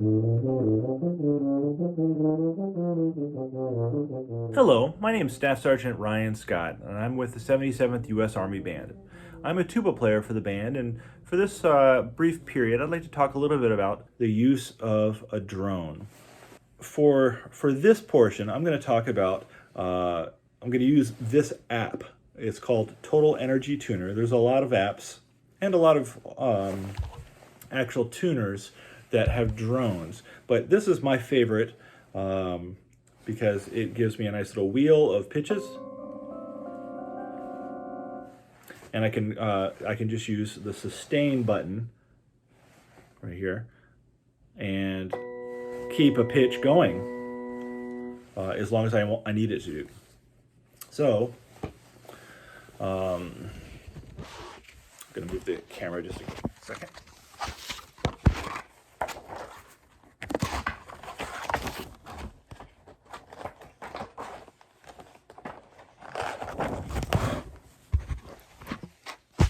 Hello, my name is Staff Sergeant Ryan Scott, and I'm with the 77th U.S. Army Band. I'm a tuba player for the band, and for this brief period, I'd like to talk a little bit about the use of a drone. For this portion, I'm going to talk about, I'm going to use this app. It's called Total Energy Tuner. There's a lot of apps and a lot of actual tuners that have drones, but this is my favorite because it gives me a nice little wheel of pitches, and I can just use the sustain button right here and keep a pitch going as long as I need it to. So I'm gonna move the camera just a second.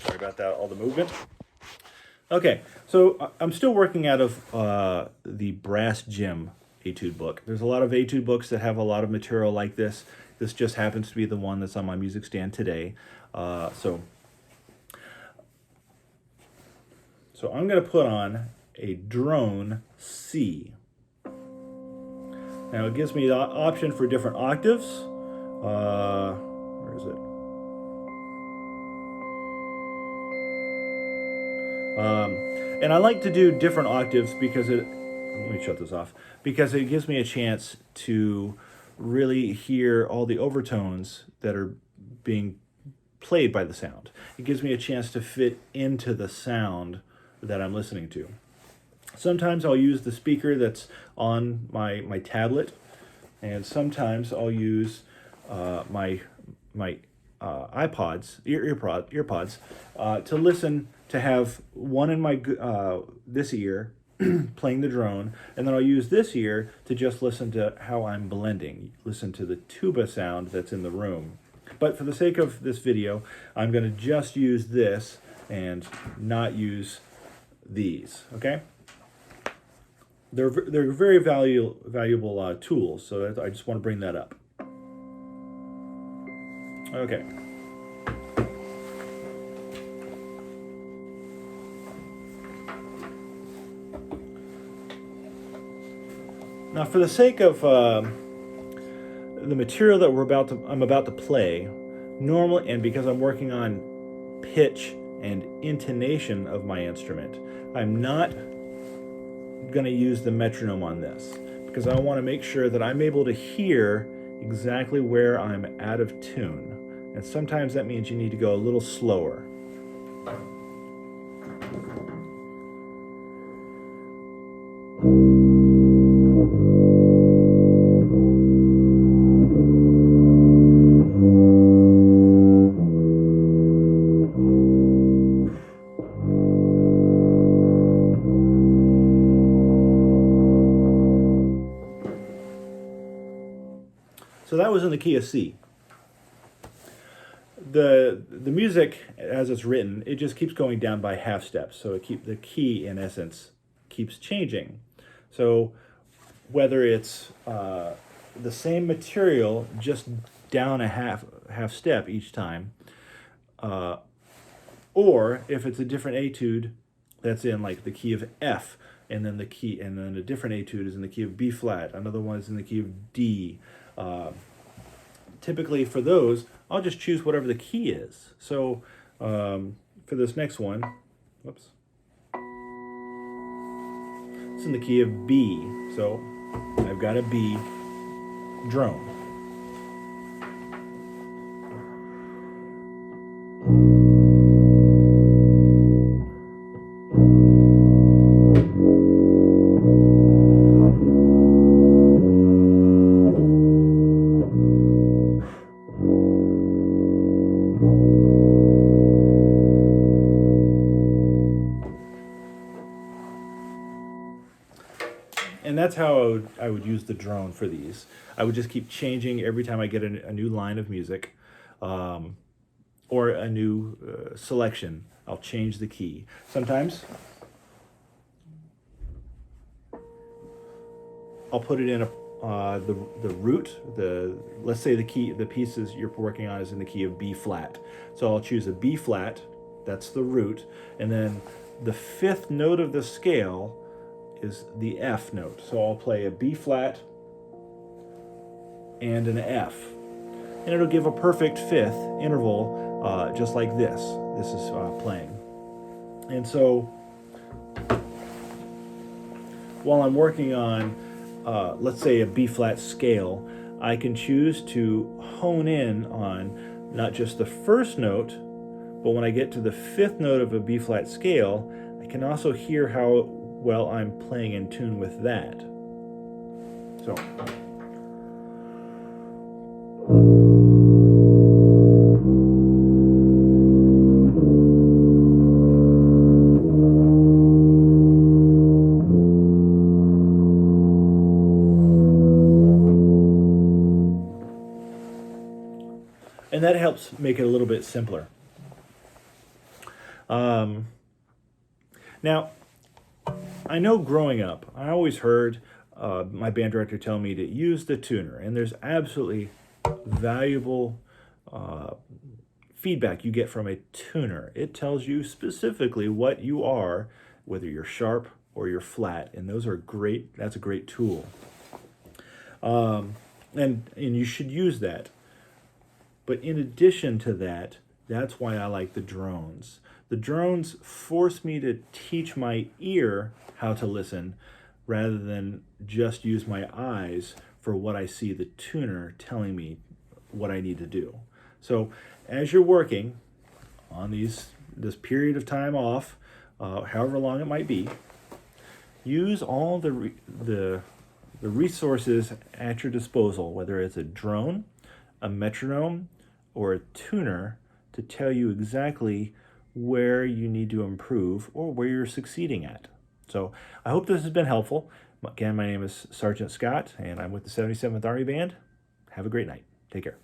Sorry about that, all the movement. Okay, so I'm still working out of the Brass Gym etude book. There's a lot of etude books that have a lot of material like this. This just happens to be the one that's on my music stand today. So I'm going to put on a drone C. Now it gives me the option for different octaves. Where is it? And I like to do different octaves because let me shut this off, because it gives me a chance to really hear all the overtones that are being played by the sound. It gives me a chance to fit into the sound that I'm listening to. Sometimes I'll use the speaker that's on my tablet, and sometimes I'll use my iPods, earpods, to listen, to have one in my this ear playing the drone, and then I'll use this ear to just listen to how I'm blending, listen to the tuba sound that's in the room. But for the sake of this video, I'm going to just use this and not use these, okay? They're very valuable tools, so I just want to bring that up. Okay. Now, for the sake of the material that I'm about to play, normally, and because I'm working on pitch and intonation of my instrument, I'm not going to use the metronome on this because I want to make sure that I'm able to hear exactly where I'm out of tune. And sometimes that means you need to go a little slower. So that was in the key of C. The music, as it's written, it just keeps going down by half steps. So the key, in essence, keeps changing. So whether it's the same material, just down a half step each time, or if it's a different etude that's in like the key of F, and then a different etude is in the key of B flat, another one is in the key of D. Typically for those, I'll just choose whatever the key is. So for this next one, whoops, it's in the key of B. So I've got a B drone. And that's how I would use the drone for these. I would just keep changing every time I get a new line of music or a new selection. I'll change the key. Sometimes I'll put it in the root. Let's say the pieces you're working on is in the key of B flat. So I'll choose a B flat. That's the root, and then the fifth note of the scale is the F note. So I'll play a B flat and an F, and it'll give a perfect fifth interval, just like this. This is playing, and so while I'm working on, let's say, a B flat scale, I can choose to hone in on not just the first note, but when I get to the fifth note of a B flat scale, I can also hear how well I'm playing in tune with that. So. And that helps make it a little bit simpler. Now, I know growing up, I always heard my band director tell me to use the tuner, and there's absolutely valuable feedback you get from a tuner. It tells you specifically what you are, whether you're sharp or you're flat, and those are great. That's a great tool, and you should use that. But in addition to that, that's why I like the drones. The drones force me to teach my ear how to listen rather than just use my eyes for what I see the tuner telling me what I need to do. So as you're working on this period of time off, however long it might be, use all the resources at your disposal, whether it's a drone, a metronome, or a tuner, to tell you exactly where you need to improve or where you're succeeding at. So I hope this has been helpful. Again, my name is Sergeant Scott, and I'm with the 77th Army Band. Have a great night. Take care.